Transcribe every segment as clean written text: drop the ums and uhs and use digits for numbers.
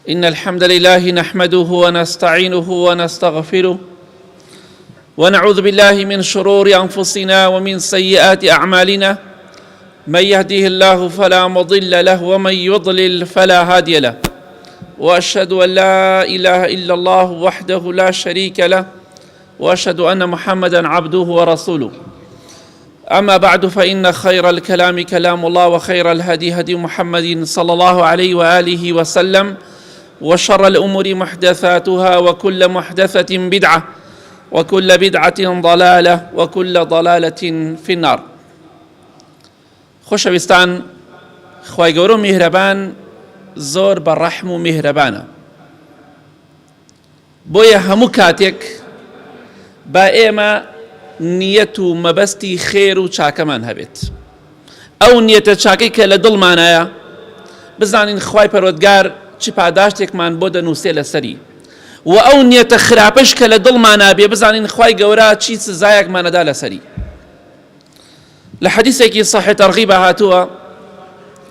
إن الحمد لله نحمده ونستعينه ونستغفره ونعوذ بالله من شرور أنفسنا ومن سيئات أعمالنا. من يهده الله فلا مضل له ومن يضلل فلا هادي له، وأشهد أن لا إله إلا الله وحده لا شريك له، وأشهد أن محمدا عبده ورسوله. أما بعد، فإن خير الكلام كلام الله، وخير الهدي هدي محمد صلى الله عليه وآله وسلم، وشر الأمور محدثاتها، وكل محدثة بدعة، وكل بدعة ضلالة، وكل ضلالة في النار. خۆشەویستان، خوای گەورە و میهرەبان زۆر بەڕەحم و میهرەبانە، بۆیە هەموو کاتێک با ئێمە نیەت و مەبەستی خێر و چاکەمان هەبێت. ئەو نیەتە چاکەی کە لە دڵمانایە بزانین خوای پەروەردگار چی پاداشتێکمان بۆ دەنووسێ لەسەری، و ئەو نیەتە خراپەش کە لە دڵمانە بێ بزانین خوای گەورە چی سزایەکمانەدا لەسەری. لە حەدیثێکی صحیح تەرغیب هاتووە،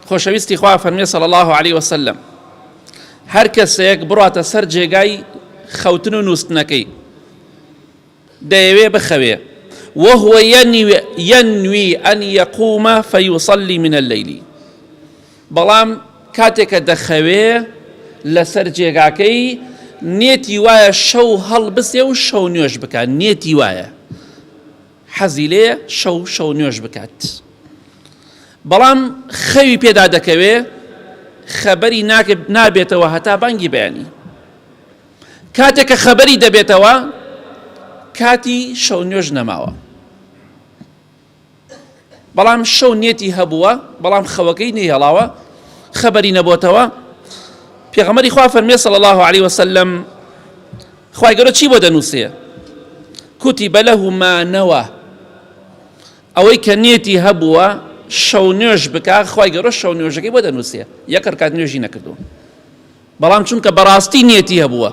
خۆشەویستی خوا فەرمێ صلی الله عليه وسلم: هەر کەسێک بڕاتە سەر جێگای خەوتن و نووستنەکەی، دەیەوێ بخەوێ، وهو ينوي أن يقوم فيصلي من الليل، بەڵام کاتێکە دەخەوێ لەسەر جێگاکەی نێتی وایە شەو هەڵبسێ و شەو نوێژ بکات، نێتی وایە حەزی لێ شەو نوێژ بکات، بەڵام خەوی پێدا دەکەوێ خەبەری نابێتەوە هەتا بانگی بەیانی. کاتێکە خەبەری دەبێتەوە کاتی شەو نوێژ نەماوە، بەڵام شەو نێتی هەبووە، بەڵام خەوەکەی نەهێڵاوە، خەبەری نەبووتەوە. پێغەمبەری خوا فەرمێ صلی الله عليه وسلم: خوای گەورە چی بۆ دەنووسێ؟ كتب له ما نوى، ئەوەی کە نێتی هەبووە شەو نوێژ بکات، خوای گەورە شەو نوێژەکەی بۆ دەنووسێ، یەک ڕکات نوێژی نەکردو، بەڵام چونکە بەڕاستی نێتی هەبووە،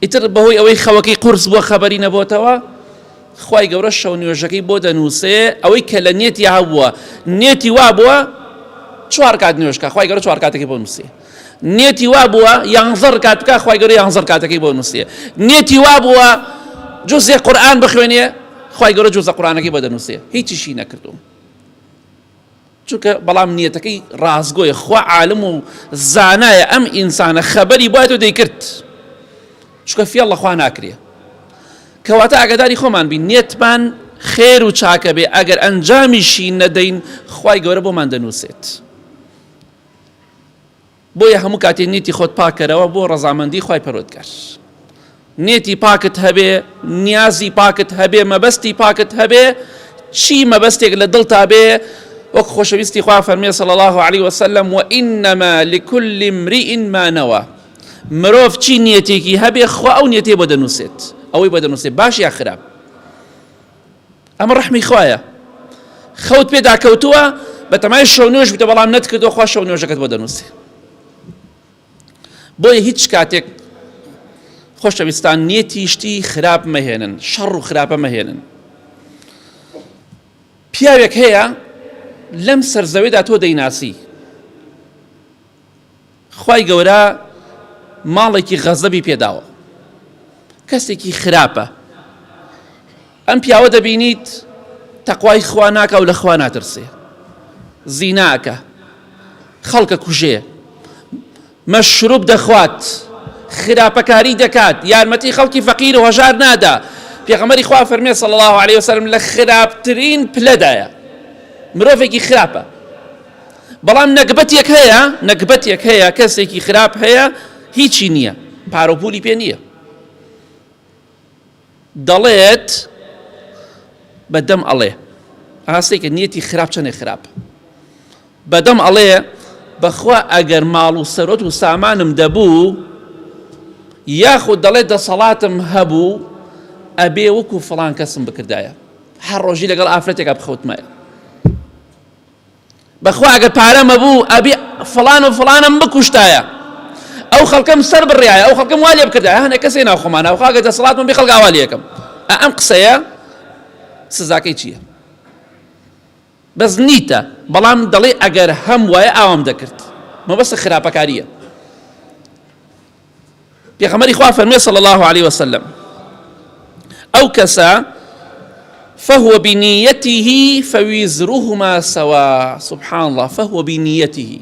ئیتر بەهۆی ئەوەی خەوەکەی قورس بووە خەبەری نەبووتەوە، خوای گەورە شەو نوێژەکەی بۆ دەنووسێ، ئەوەی کە لە نێتی هەبووە نێتی وا بووە 4 کات نوێژکە، خوای گەورە 4 کاتێکی بۆ نووسێ. نێتی وا بووە 11 ڕکات بکە، خوای گەورە 11 کاتێکی بۆ نووسێ. نێتی وا بووە جوزێ قورئان بخوێنێ، خوای گەورە جوزە قورئانەکەی بۆ دەنووسێ، هیچیشی نەکردوم، چونکە بەڵام نیەتەکەی ڕازگۆیە، خوا عالم و زانایە ئەم ئینسانە خەبەری بوایەوە دەیکرد، چونکە فێڵ لە خوا ناکرێ. کەواتە ئاگاداری خۆمان بین، نێتمان خێر و چاکە بێ، ئەگەر ئەنجامیشی نەدەین خوای گەورە بۆمان دەنووسێت. بۆیە هەموو کاتێ نیەتی خۆت پاکەرەوە بۆ ڕەزامەندی خوای پەروەردگار. نێتی پاکت هەبێ، نیازی پاکت هەبێ، مەبەستی پاکت هەبێ، چی مەبەستێک لە دڵتا بێ، وەک خۆشەویستی خوا فەرمێ صلی الله عليه وسلم: وإنما لكل امرئ ما نوى، مرۆڤ چی نیەتێکی هەبێ خوا ئەو نیەتێ بۆ دەنووسێت، ئەوەی بۆ دەنووسێت، باش یا خراپ. ئەمە ڕەحمی خوایە. خەوت پێدا کەوتووە بەتەمای شەو نوێژ بتە، بەڵام نەتکردووە، خوا شەو نوێژەکەت بۆ دەنووسێ. بۆیە هیچ کاتێک خۆشەویستان نیەتی شتی خراپ مەهێنن، شەڕ و خراپە مەهێنن. پیاوێک هەیە لەم سەرزەویدا تۆ دەیناسی، خوای گەورە ماڵێکی غەزەبی پێداوە، کەسێکی خراپە، ئەم پیاوە دەبینیت تەقوای خوا ناکە و لە خوا ناترسێ، زیناکە، خەڵکە کوژێ، مەشروب دەخوات، خراپەکاری دەکات، یارمەتی خەڵکی فەقیر و هەژار نادا. پێغەمبەری خوا فەرمێ صلی الله عليه وسلم لە خراپترین پلەدایە، مرۆڤێکی خراپە، بەڵام نەکبەتێک هەیە، کەسێکی خراپ هەیە، هیچی نییە، پارۆپولی پێ نییە، دەڵێت بەدەم ئەڵێ، ئاستێکە نیەتی خراپ چەندێک خراپ، بەدەم ئەڵێ بەخوا ئەگەر ماڵ و سەرۆت و سامانم دەبوو، یاخود دەڵێت دەسەڵاتم هەبوو، ئەبێ وەکو فڵان کەسم بکردایە، هەر ڕۆژی لەگەڵ ئافرەتێکە بخەوتمایە، بەخوا ئەگەر پارەمە بوو ئەبێ فڵان و فڵانم بکوشتایە، ئەو خەڵکەم سەر بڕیایە، ئەو خەڵکەم وا لێ بکردایە، هەنێ کەسێ ناوخۆمانە، ئەو خاگە دەسەڵاتم بێ خەڵک ئاوا لێ یەکەم. ئەم قسەیە سزاکەی چییە؟ بەس نیتە، بەڵام دەڵێ ئەگەر هەم وایە ئاوام دەکرد، مەبەستە خراپەکاریە. پێغەمبەری خوا فەرمێ صلى الله عليه وسلم ئەو کەسە فهو بنيته فوزرهما سواء. سبحان الله، فهو بنيته،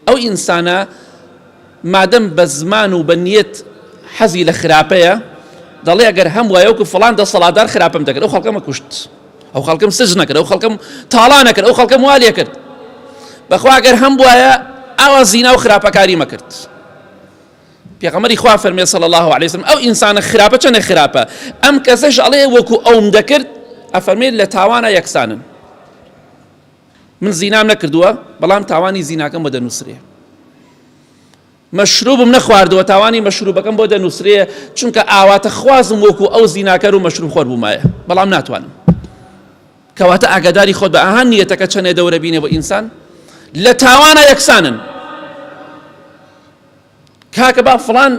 أو إنسانا مادام بزمان وبنيت حزي لخرابية دڵێ ئەگەر هەم وایە وەکو فڵان دە سەڵاتدار خراپەم دەکرد، ئەو خەڵکەمە کوشت، ئەو خەڵکەم سجن نەکرد، ئەو خەڵکەم تاڵا نەکرد، ئەو خەڵکەم وا لێ کرد. بەخوا ئەگەر هەم وایە ئەوە زینا و خراپەکاری مەکرد. پێغەمبەری خوا فەرمێ صلى الله عليه وسلم ئەو ئینسانە خراپە چەندە خراپە، ئەم کەسەش ئەڵێ وەکو ئەوم دەکرد، ئەفەرمێت لە تاوانە یەکسانن. من زینام نەکردووە بەڵام تاوانی زیناکەم بۆ دەنووسرێ، مەشروبم نەخواردووە تاوانی مەشروبەکەم بۆ دەنووسرێ، چونکە ئاواتە خوازم وەکو ئەو زیناکەر و مەشروب خۆر بوومایە، بەڵام ناتوانم. کەواتە ئاگاداری خۆت بە ئاهان نیەتەکە چەندێ دەورە بینێ بۆ ئینسان، لە تاوانە یەکسانن. کاکە با فڵان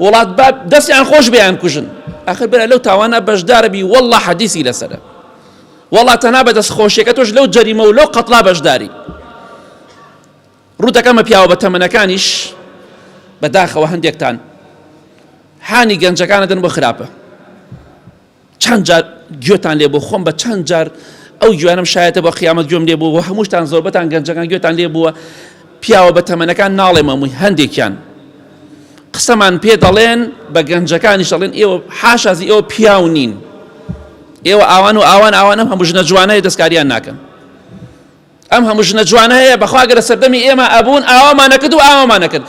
وڵات با دەستیان خۆش بێیان کوژن، ئاخر بەرە لەو تاوانە بەشدارە بی، وەڵڵا حەدیسی لەسەرە، وەڵڵا تەنها بە دەست خۆشیەکە تۆش لەو جەریمە و لەو قەتڵا بەشداری. ڕوو دەکەمە پیاوە بە تەمەنەکانیش بەداخەوە هەندێکتان هانی گەنجەکانە دەن بۆ خراپە، چەند جار گوێتان لێ بوو، خۆم بە چەند جار ئەو گوێنم شایەتە بۆ قیامەت گوێم لێ بوو، هەمووشتان زۆربەتان گەنجەکان گوێتان لێ بووە. پیاوە بە تەمەنەکان ناڵێ مەمووی هەندێکیان قسەمان پێ دەڵێن بە گەنجەکانیش دەڵێن ئێوە حاشازی ئێوە پیاو نین، ئێوە ئاوان و ئاوان ئەم هەموو ژنە جوانەیە دەستکاریان ناکەن، ئەم هەموو ژنە جوانەیە بەخوا گەرە سەردەمی ئێمە ئەبوون ئاوامان نەکرد و ئاوامان نەکرد،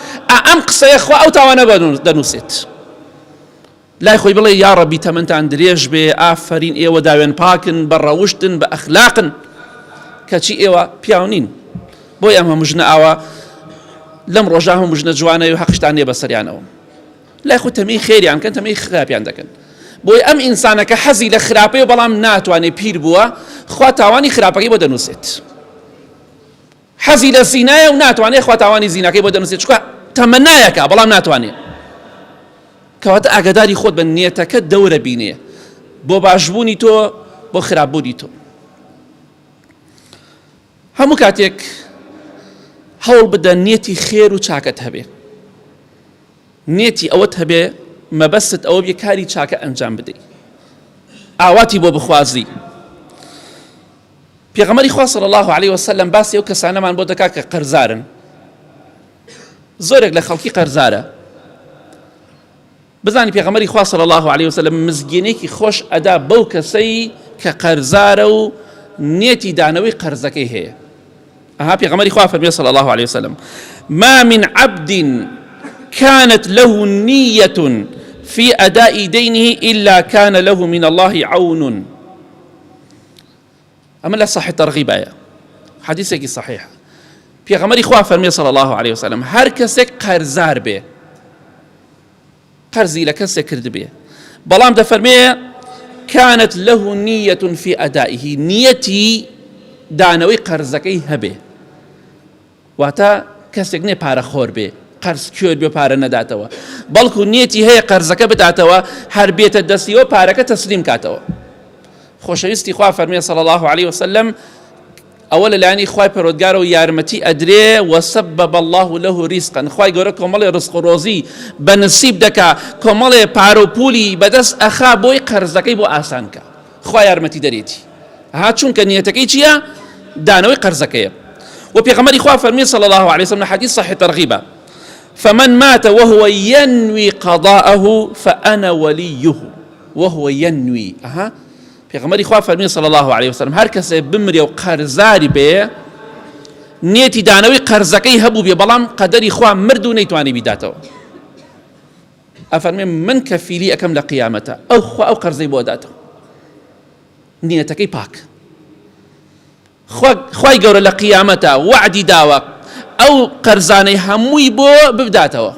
ئەم قسەیە خوا ئەو تاوانە دەنووسێت. لای خۆی بڵێ یا ڕەبی تەمەنتان درێژ بێ، ئافەرین ئێوە داوێن پاکن، بە ڕەوشتن، بە ئەخلاقن، کەچی ئێوە پیاو نین. بۆی ئەم هەموو ژنە ئاوا لەم ڕۆژە هەموو ژنە جوانەیە و حەقشتان لێ بەسەریانەوە، لای خۆ تەمەی خێریان کەن، تەمەی خراپیان دەکەن. بۆی ئەم ئینسانەکە حەزی لە خراپەیە بەڵام ناتوانێت پیر بووە، خوا تاوانی خراپەکەی بۆ دەنووسێت. حەزی لە زینایە و ناتوانێت خوا تاوانی زینەکەی بۆ دەنووسێت، چونکە تەمەنایەکە بەڵام ناتوانێت. کەواتە ئاگاداری خۆت بە نیەتەکە دەورە بینێ بۆ باشبوونی تۆ، بۆ خراپبوونی تۆ. هەموو کاتێک هەوڵ بدە نیەتی خێر و چاکت هەبێ، نیەتی ئەوەت هەبێ مەبەست ئەوە بێ کاری چاکە ئەنجام بدەی، ئاواتی بۆ بخوازی. پێغەمبەری خوا صلی الله عليه وسلم باسی ئەو کەسانەمان بۆ دەکات کە قەرزارن. زۆرێک لە خەڵکی قەرزارە، بزانی پێغەمبەری خوا صلی الله عليه وسلم مزگینێکی خۆش ئەدا بەو کەسەی کە قەرزارە و نیەتی دانەوەی قەرزەکەی هەیە. پێغەمبەری خوا فەرمێ صلی الله عليه وسلم ما من عبد كانت له نية في أداء دينه إلا كان له من الله عون. أما لا صحيح ترغيب آية حديثك صحيح. پێغەمبەری خوا فەرمێ صلی الله عليه وسلم هەر کەسێک قەرزار بێ، قەرزی لە کەسێک کرد بێ، بەڵام دەفەرمێ كانت له نية في أدائه، نیەتی دانەوەی قەرزەکەی هەبێ، واتە کەسێک نێ پارەخۆر بێ، قەرز کوێر بێ پارە نەداتەوە، بەڵکو نیەتی هەیە قەرزەکە بداتەوە، هەر بێتە دەستیەوە پارەکە تەسلیم کاتەوە. خۆشەویستی خوا فەرمێ صلی الله عليه وسلم ئەوە لەلایەنی خوای پەروەردگارە و یارمەتی ئەدرێ وسبب الله له رزقا، خوای گەورە کۆمەڵێ ڕزق و ڕۆزی بەنسیب دەکا، کۆمەڵێ پارە و پولی بەدەست ئەخا بۆی قەرزەکەی بۆ ئاسانکە، خوا یارمەتی دەرێتی. چونکە نیەتەکەی چییە؟ دانەوەی قەرزەکەیە. و پێغەمبەری خوا فەرمی صلی الله عليه وسلم حديث صحيح ترغيبا فمن مات وهو ينوي قضاءه فأنا وليه وهو ينوي. پێغەمبەری خوا فەرمی صلی الله عليه وسلم هەر کەسێ بمرێ و قەرزاری بێ، نیەتی دانەوەی قەرزەکەی هەبوو بێ، بەڵام قەدەری خوا مرد و نەیتوانی بیداتەوە، ئەفەرمێ من کەفیلی ئەکەم لە قیامەتە ئەو قەرزەی بۆ داتەوە، نیەتەکەی پاک. خوای گەورە لە قیامەتە وعدی داوە ئەو قەرزانەی هەمووی بۆ ببداتەوە،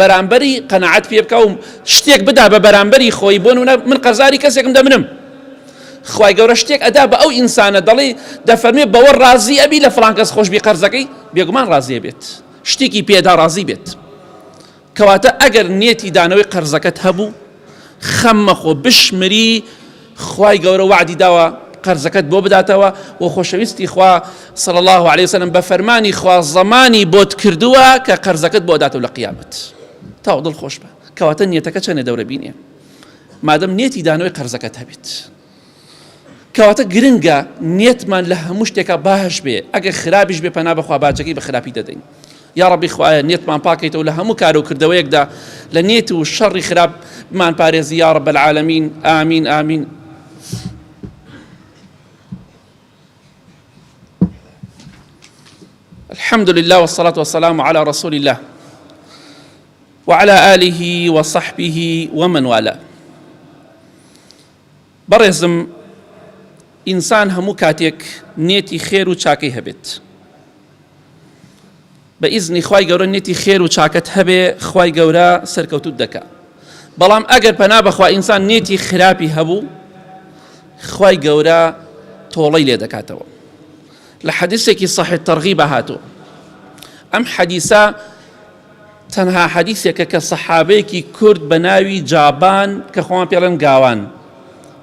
بەرامبەری قەناعەت پێ بکە و شتێک بدا بە بەرامبەری خۆی. بۆ نمونە من قەرزاری کەسێکم دەمنم، خوای گەورە شتێک ئەدا بە ئەو ئینسانە، دەڵێ دەفەرمێ بەوە ڕازی ئەبی لە فڵان کەس خۆش بی قەرزەکەی، بێگومان ڕازیە بێت، شتێکی پێدا ڕازی بێت. کەواتە ئەگەر نیەتی دانەوەی قەرزەکەت هەبوو، خەممەخۆ بشمری، خوای گەورە وعدی داوە قەرزەکەت بۆ بداتەوە. و خۆشەویستی خوا صلی الله عليه وسلم بە فەرمانی خوا زەمانی بۆت کردووە کە قەرزەکەت بۆ داتەوە لە قیامەت، تاو دڵخۆش بە کەواتە نیەتەکە چەنێ دەورە بینێ مادەم نێتی دانەوەی قەرزەکەت هەبێت کەواتە گرنگە نێتمان لە هەموو شتێکە باش بێ ئەگەر خراپیش بێ پەنا بەخوا باجەکەی بە خراپی دەدەین یا ڕەبی خوایە نێتمان پاکەیتەوە لە هەموو کار و کردەوەیەکدا لە نێت و شەڕی خراپ بمان پارێزی یا رب العالمین ئامین ئامین. الحمد لله والصلاة والسلام على رسول الله وعلى آله وصحبه ومن والاه. بەڕێزم ئینسان هەموو کاتێک نێتی خێر و چاکەی هەبێت بە ئیزنی خوای گەورە نێتی خێر و چاکەت هەبێ خوای گەورە سەرکەوتوت دەکا بەڵام ئەگەر پەنا بەخوا ئینسان نێتی خراپی هەبوو خوای گەورە تۆڵەی لێ دەکاتەوە. لە حەدیثێکی صحیح تەرغیب هاتووە ئەم حەدیثە تەنها حەدیثێکە کە سەحابەیەکی کورد بە ناوی جابان کە خۆیان پێڵێن گاوان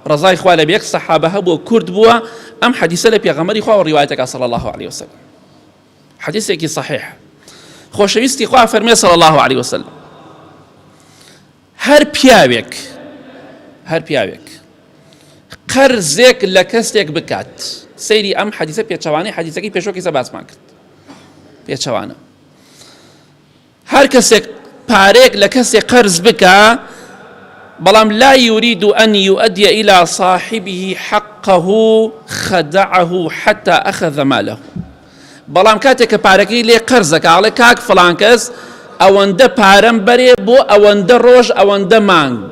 ڕزای خوا لە یەک سەحابە هەبووە کورد بووە ئەم حەدیثە لە پێغەمبەری خوا ڕیوایەتەکە صلی الله عليه وسلم حەدیثێکی صحیح. خۆشەویستی خوا فەرمێ صلی الله عليه وسلم هەر پیاوێک قەرزێک لە کەسێک بکات سەیری ئەم حەدیثە پێچەوانەی حەدیثەکەی پێشۆکیسە باسمان کرد پێچەوانە هەر کەسێک پارێک لە کەسێک قەرز بکا بەڵام لا يريد أن يؤدي إلى صاحبه حقه خدعه حتى أخذ ماله. بەڵام کاتێک کە پارەکەی لێ قەرزەکە ئاڵێ کاک فڵان کەس ئەوەندە پارەم بەرێ بۆ ئەوەندە ڕۆژ ئەوەندە مانگ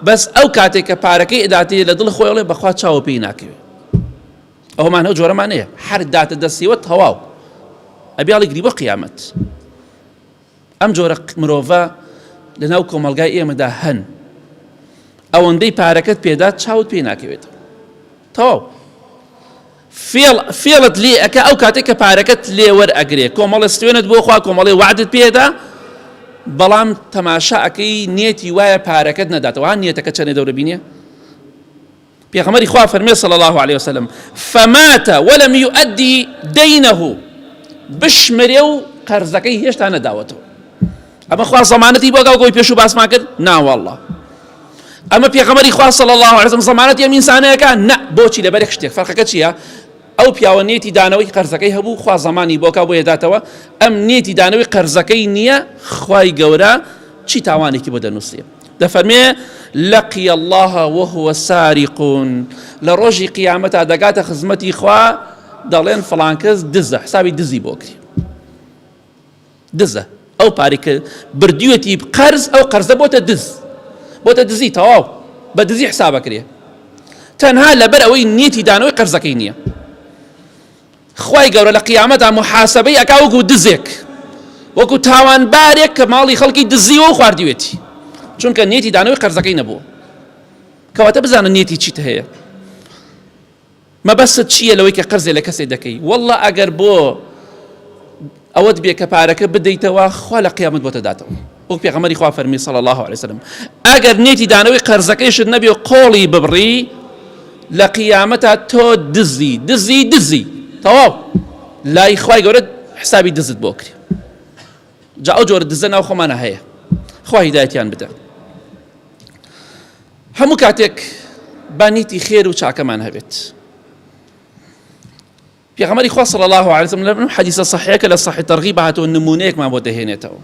بەس ئەو کاتێک کە پارەکەی ئەداتێ لە دڵ خۆی بەخوا چاوە پێی ناکەوێت ئەومان هەو جۆرەمانەیە هەر داتە دەستیوە تەواو ئەبیاڵی گری بۆ قیامەت. ئەم جۆرە مرۆڤە لە ناو کۆمەلگای ئێمەدا هەن ئەوەندەی پارەکەت پێدات چاوت پێی ناکەوێتەوە تەواو فێڵت لێ ئەکە ئەو کاتێک کە پارەکەت لێ وەرئەگرێ کۆمەڵە ستوێنت بۆ خوا کۆمەڵی وعدت پێدا بەڵام تەماشا ئەکەی نێتی وایە پارەکەت نەداتەوە هەن نێتەکە چەندێ دەورە بینێ. پێغەمبەری خوا فەرمێ صلی الله عليه وسلم فمات ولم يؤدي دينه بشمرێ و قەرزەکەی هێشتا نەداوەتەوە. ئەمە خوا زەمانەتی بۆ گەڵگۆی پێش و باسمان کرد ناوەڵڵا ئەمە پێغەمبەری خوا صلی الله عليه وسلم زەمانەتی ئەم ئینسانەیەکە نە بۆچی لەبەر شتێک فەرقەکە چییە؟ ئەو پیاوە نێتی دانەوەی قەرزەکەی هەبوو خوا زەمانی بۆکە بۆ هێداتەوە ئەم نێتی دانەوەی قەرزەکەی نییە خوای گەورە چی تاوانێکی بۆ دەنووسێ دەفەرمێ لقي الله وهو سارق لە ڕۆژی قیامەتا دەگاتە خزمەتی خوا دەڵێن فڵان کەس دزە حسابی دزی بۆ کردی دزە ئەو پارەی کە بردیوەتی قەرز ئەو قەرزە بۆتە دزی تەواو بە دزی حسابە کرێ تەنها لەبەر ئەوەی نێتی دانەوەی قەرزەکەی نییە. خوای گەورە لە قیامەتا محاسەبەی ئەکا وەکو دزێک وەکو تاوانبارێک کە ماڵی خەڵکی دزیوە و خواردیوێتی چونکە نێتی دانەوەی قەرزەکەی نەبووە. کەواتە بزانە نێتی چیت هەیە مەبەست چییە لەوەی کە قەرزێ لە کەسێ دەکەی وەڵڵا ئەگەر بۆ ئەوەت بێ کە پارەکە بدەیتەوە خوا لە قیامەت بۆتە داتەوە وەک پێغەمبەری خوا فەرمی صلی الله عليه وسلم ئەگەر نێتی دانەوەی قەرزەکەیشت نەبێ و قۆڵی ببڕی لە قیامەتا تۆ دزی تەواو لای خوای گەورە حسابی دزت بۆ کردی. جا ئەو جۆرە دزە ناو خۆمانە هەیە خوا هیدایەتیان بدە. هەموو کاتێک با نیتی خێر و چاکەمان هەبێت. پێغەمبەری خوا صلی الله عليه وسلم لەم حەدیثە صحیحەکە لە صحیح تەرغیب هاتووە نمونەیەکمان بۆ دەهێنێتەوە.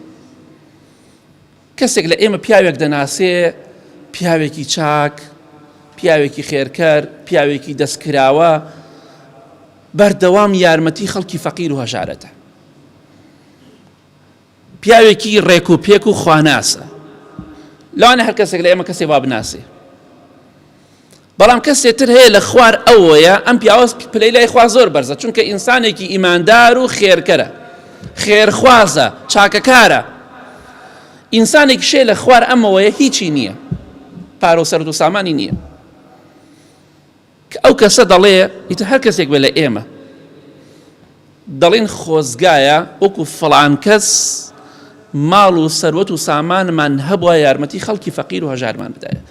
کەسێک لە ئێمە پیاوێک دەناسێ پیاوێکی چاک پیاوێکی خێرکەر پیاوێکی دەستکراوە بەردەوام یارمەتی خەڵکی فەقیر و هەژارەتە پیاوێکی ڕێک و پێک و خواناسە لەوانە هەر کەسێک لە ئێمە کەسێ وا بناسێ بەڵام کەسێتر هەیە لە خوار ئەوەیە ئەم پیاوە پلەی لای خوا زۆر بەرزە چونکە ئینسانێکی ئیماندار و خێرکەرە خێرخوازە چاکەکارە ئینسانێکی شێ لە خوار ئەمەوەیە هیچی نییە پارە و سەرد و سامانی نییە ئەو کەسە دەڵێ ئیتر هەر کەسێک بێ لە ئێمە دەڵێن خۆزگایە وەکو فڵان کەس ماڵ و سەروەت و سامانمان هەبووە یارمەتی خەڵکی فەقیر و هەژارمان بدایە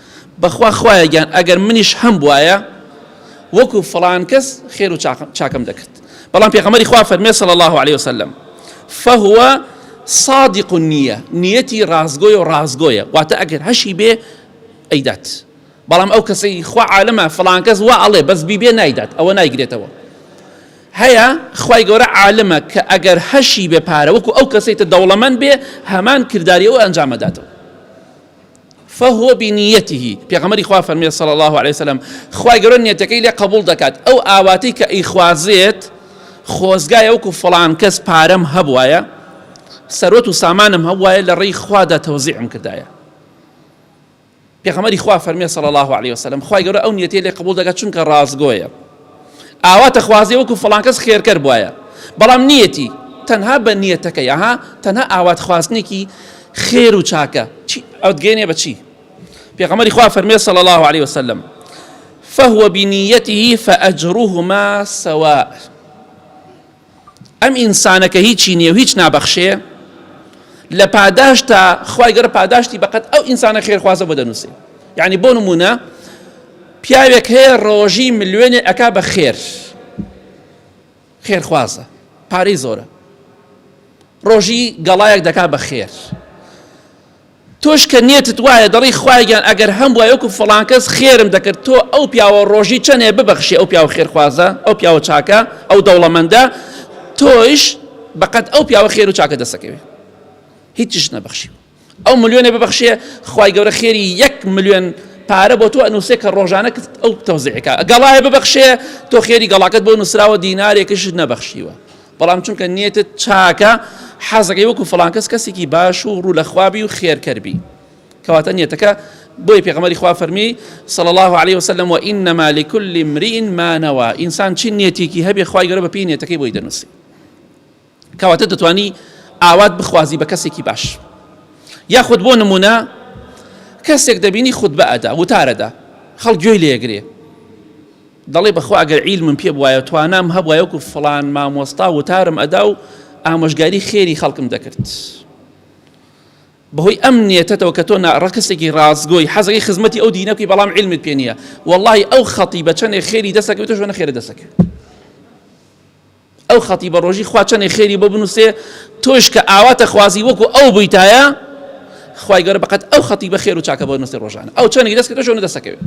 بەخوا خوایە گیان ئەگەر منیش هەم بوایە وەکو فڵان کەس خێر و چاکەم دەکرد. بەڵام پێغەمبەری خوا فەرمێ صلی الله عليه وسلم فهو صادق النية نيتي رازقوية ورازقوية واتا أجر هشي بي أيدات بلام أو كسي خوا عالمه فلان كز وعليه بس بي نايدات أو نايقريتوا هيا خواي قورا عالمه كأجر هشي بي بارا وكو أو كسي تدولمن بي همان كرداري أو أنجام داتو فهو بنيته بيغمر إخوة فرمي صلى الله عليه وسلم خواي قورا نيتكي لي قبول دكات أو آواتي كإخوازيت خۆزگایە وەکو فڵان کەس پارەم هەبوایە سەرۆت و سامانم هەبوایە لە ڕێی خوادا تەوزیعم کردایە پێغەمبەری خوا فەرمێ صلی الله عليه وسلم خوای گەورە ئەو نیەتەی لێ قبول دەکات چونکە ڕازگۆیە ئاواتە خوازێ وەکو فڵان کەس خێرکەر بوایە بەڵام نیەتی تەنها بە نیەتەکەی تەنها ئاوات خواستنێکی خێر و چاکە ئەو دگەێنێ بە چی پێغەمبەری خوا فەرمێ صلی الله عليه وسلم فهو بنيته فأجرهما سواء ئەم ئینسانەکە هیچی نییە و هیچ نابەخشێ لە پاداشتا خوای گەورە پاداشتی بەقەت ئەو ئینسانە خێرخوازە بۆ دەنووسێ یعنی بۆ نمونە پیاوێک هەیە ڕۆژی ملیۆنێ ئەکا بە خێرخوازە پارەی زۆرە ڕۆژی گەڵایەک دەکا بە خێر تۆش کە نیەتت وایە دەڵی خوایگیان ئەگەر هەم وایە وەکو فڵان کەس خێرم دەکرد تۆ ئەو پیاوە ڕۆژی چەندێ ببەخشێ ئەو پیاوە خێرخوازە ئەو پیاوە چاکە ئەو دەوڵەمەندە تۆش بەقەت ئەو پیاوە خێر و چاکە دەسەکەوێ هیچیش نەبەخشی ئەو ملیۆنێ ببەخشێ خوای گەورە خێری 1 ملیۆن پارە بۆ تۆ ئەنووسێ کە ڕۆژانە ئەو تەوزیعەکە گەڵایە ببەخشێ تۆ خێری گەڵاکەت بۆ نووسراوە دینارێکش نەبەخشیوە بەڵام چونکە نیەتت چاکە حەزەکەی وەکو فڵان کەس کەسێکی باش و ڕوو لە خوابی و خێرکەربی کەواتە نیەتەکە بۆی پێغەمبەری خوا فەرمی صلی الله عليه وسلم وإنما لكل امرئ ما نوى ئینسان چی نیەتێکی هەبێ خوای گەورە بە پێی نیەتەکەی بۆی دەنووسێ کەواتە دەتوانی ئاوات بخوازی بە کەسێکی باش یاخود بۆ نمونە کەسێک دەبینی خودبە ئەدا وتارەدا خەڵک گوێی لێگرێ دەڵێ بەخوا ئەگەر عیلمم پێ بوایە توانام هەبوایە وەکو فڵان مامۆستا وتارم ئەدا و ئامۆژگاری خێری خەڵکم دەکرد بەهۆی ئەم نیەتەتەوە کە تۆ ڕەکەسێکی ڕازگۆی حەزەکەی خزمەتی ئەو دینەکەی بەڵام عیلمت پێ نییە وەڵڵاهی ئەو خەتیبە چەندێک خێری دەسەکەوێت تۆش نەخێرە دەسەکەوێت ئەو خەتیبە ڕۆژی خوا چەندێک خێری بۆ بنووسێ تۆش کە ئاواتە خوازی وەکو ئەو بوویتایە خوای گەورە بەقەت ئەو خەتیبە خێر و چاکە بۆ نووسێ ڕۆژانە ئەو چەندێک دەست کە تۆش دەسەکەوێت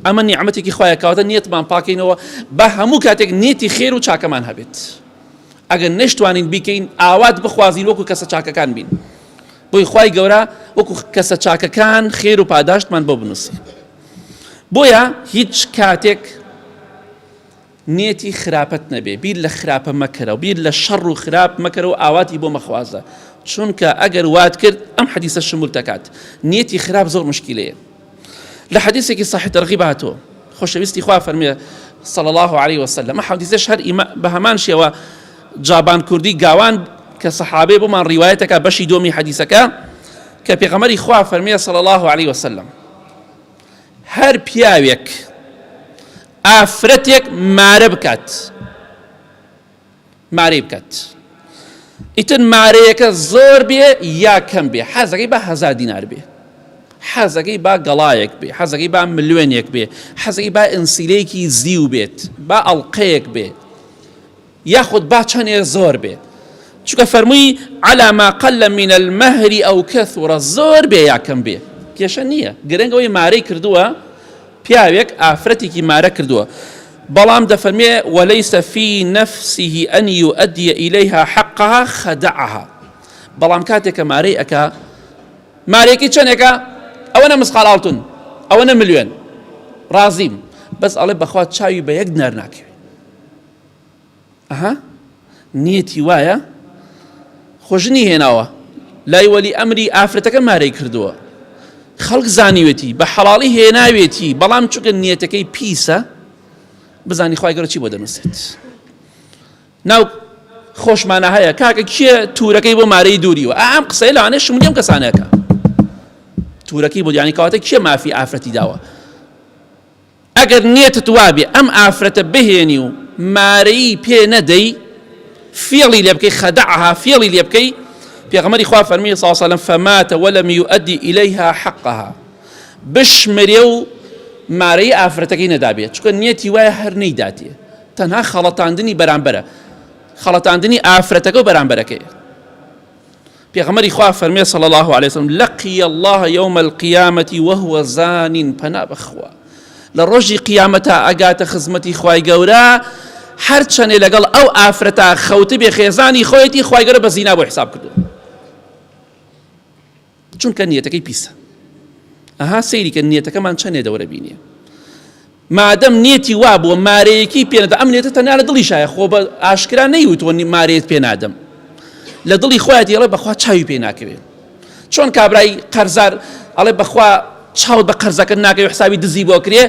ئەمە نیعمەتێکی خوایە کەواتە نیەتمان پاکەینەوە بە هەموو کاتێک نیەتی خێر و چاکەمان هەبێت ئەگەر نەشتوانین بیکەین ئاوات بخوازین وەکو کەسە چاکەکان بین بۆی خوای گەورە وەکو کەسە چاکەکان خێر و پاداشتمان بۆ بنووسێ بۆیە هیچ کاتێک نیەتی خراپەت نەبێ بیر لە خراپە مەکەرە و بیر لە شەڕ و خراپ مەکەرە و ئاواتی بۆ مەخوازە چونکە ئەگەر وات کرد ئەم حەدیسە شمول دەکات نیەتی خراپ زۆر مشکلەیە لە حەدیسێکی صحیح تەرغیب هاتووە خۆشەویستی خوا فەرمێ صلی الله عليه وسلم ئە حەدیسەش هەر بە هەمان شێوە جابان کوردی گاوان کە سەحابەی بۆمان ڕیوایەتەکە بەشی دۆمی حەدیسەکە کە پێغەمبەری خوا فەرمێ صلی الله عليه وسلم هەر پیاوێک ئافرەتێک مارە بکات ئیتر مارەیەکە زۆر بێ یا کەم بێ حەزەکەی بە 1000 دینار بێ حەزەکەی با گەڵایەک بێ حەزەکەی با ملیۆنێک بێ حەزەکەی با ئەنسیلەیەکی زیو بێت با ئەڵقەیەک بێ یاخود با چەندێ زۆر بێ چونکە فەرمووی على ما قل من المهر أو كثر زۆر بێ یا کەم بێ کێشە نییە گرنگەوەی مارەی کردووە پیاوێک ئافرەتێکی مارە کردووە بەڵام دەفەرمێ وليس في نفسه أن يؤدي إليها حقها خدعها بەڵام کاتێک کە مارەی ئەکا مارێکی چەندێکە ئەوەنە مسقال ئاڵتون ئەوەنە ملیۆن ڕازیم بەس ئەڵێ بەخوا چاوی بە 1 دینار ناکەوێت ئەها نیەتی وایە خۆشنی هێناوە لای وەلی ئەمری ئافرەتەکە مارەی کردووە خەڵک زانیوێتی بە حەڵاڵی هێناوێتی بەڵام چونکە نیەتەکەی پیسە بزانی خوای گەورە چی بۆ دەنووسێت ناو خۆشمانە هەیە کاکە کێ توورەکەی بۆ مارەی دووریوە ئەم قسەی لەوانەیە شمولی ئەم کەسانەکە توورەکەی بۆ یانی کەواتە کێ مافی ئافرەتی داوە ئەگەر نیەتت وابێ ئەم ئافرەتە بهێنی و مارەی پێ نەدەی فێڵی لێ بکەی خەدەعها فێڵی لێ بکەی پێغەمبەری خوا فەرمی صلی الله عليه وسلم فمات ولم يؤدي إليها حقها بشمرێ و مارەی ئافرەتەکەی نەدابێت چونکە نیەتی وایە هەر نەیداتێ تەنها خەڵەتاندنی بەرامبەرە خەڵەتاندنی ئافرەتەکە و بەرامبەرەکەیە پێغەمبەری خوا فەرمێ صلی الله عليه وسلم لقي الله يوم القيامة وهو زان پەنا بەخوا لە ڕۆژی قیامەتە ئەگاتە خزمەتی خوای گەورە هەر چەندێ لەگەڵ ئەو ئافرەتە خەوتە بێ خێزانی خۆیەتی خوای گەورە بە زینا بۆ حساب کردو چونکە نیەتەکەی پیسە ئەها سەیری کە نیەتەکەمان چەندێ دەورە بینێ مادەم نیەتی وا بووە مارەیەکی پێنەدا ئەم نیەتە تەنیا لە دڵی شایە خۆ بە ئاشکرا نەیوتوە مارەیەت پێ نادەم لە دڵی خۆیەتی ئەڵێ بەخوا چاوی پێ ناکەوێت چۆن کابرای قەرزار ئەڵێ بەخوا چاوت بە قەرزەکە ناکەوێت حسابی دزی بۆ کرێ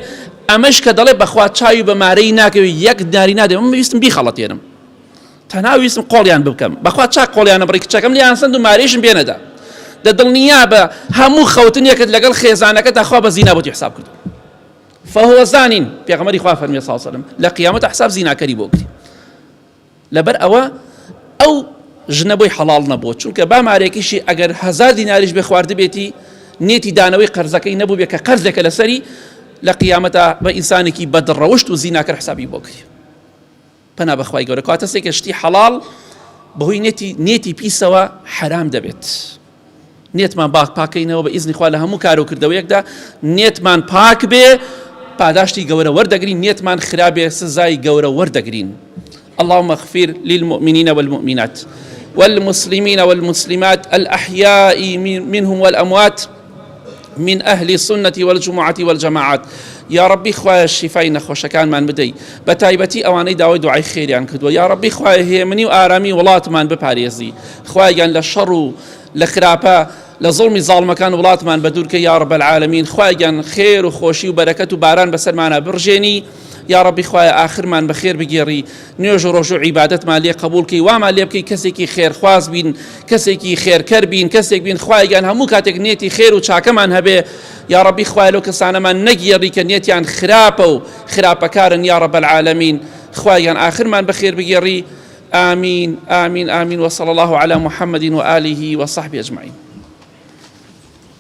ئەمەش کە دەڵێ بەخوا چاوی بە مارەی ناکەوێت یەک دیناری نادێ من ویستم بیخەڵەتێنم تەنها ویستم قۆڵیان بکەم بەخوا چاک قۆڵیانە بڕی کچەکەم لیان سند و مارەیشم پێنەدا لە دڵنیا بە هەموو خەوتنێکت لەگەڵ خێزانەکەت داخوا بە زینا بۆتی حساب کردو فهو زانین پێغەمبەری خوا فەرمێ صلی الله عليه وسلم لە قیامەتە حساب زیناکەری بۆ کردی لەبەر ئەوە ئەو ژنە بۆی حەڵاڵ نەبووە چونکە با مارێکیشی ئەگەر 1000 دیناریش بێ خواردبێتی نێتی دانەوەی قەرزەکەی نەبوو بێ کە قەرزێکە لەسەری لە قیامەتە بە ئینسانێکی بەدڕەوشت و زیناکە حسابی بۆ کردی پەنا بەخوای گەورە کاتە سێکە شتی حەڵاڵ بەهۆی نێتی پیسەوە حرام دەبێت نێتمان پاکەینەوە بە ئیزنی خوا لە هەموو کار و کردەوەیەکدا نێتمان پاک بێ پاداشتی گەورە وەردەگرین نێتمان خرابێ سزای گەورە وەردەگرین اللهم اغفر للمؤمنين والمؤمنات والمسلمين والمسلمات الأحياء منهم والأموات من أهل السنة والجمعة والجماعات يا ربي خواه الشفاء نخوش كان من بدي بتايبتي أواني داوي دعاء خير يعني كدوا يا ربي خواه هي مني وآرامي ولات من بباريزي خواه يعني للشر لخرابة لظلم ظالم كان ولات من بدورك يا رب العالمين خواه يعني خير وخوشي وبركة وباران بسر معنا برجيني يا ربي خوايا آخر من بخير بگیری نوێژ و ڕۆژ و عیبادەتمان لێ قبول کەی وامان لێ بکەی کەسێکی خێرخواز بین کەسێکی خێرکەر بین کەسێک بین خوایگیان هەموو کاتێک نێتی خێر و چاکەمان هەبێ یا ربی خوایە لەو کەسانەمان نەگیێڕی کە نێتیان خراپە و خراپەکارن یا رب العالمین خوایگیان آخرمان بخير بگیری آمين آمين آمين وصلى الله على محمد وآله وصحبه أجمعين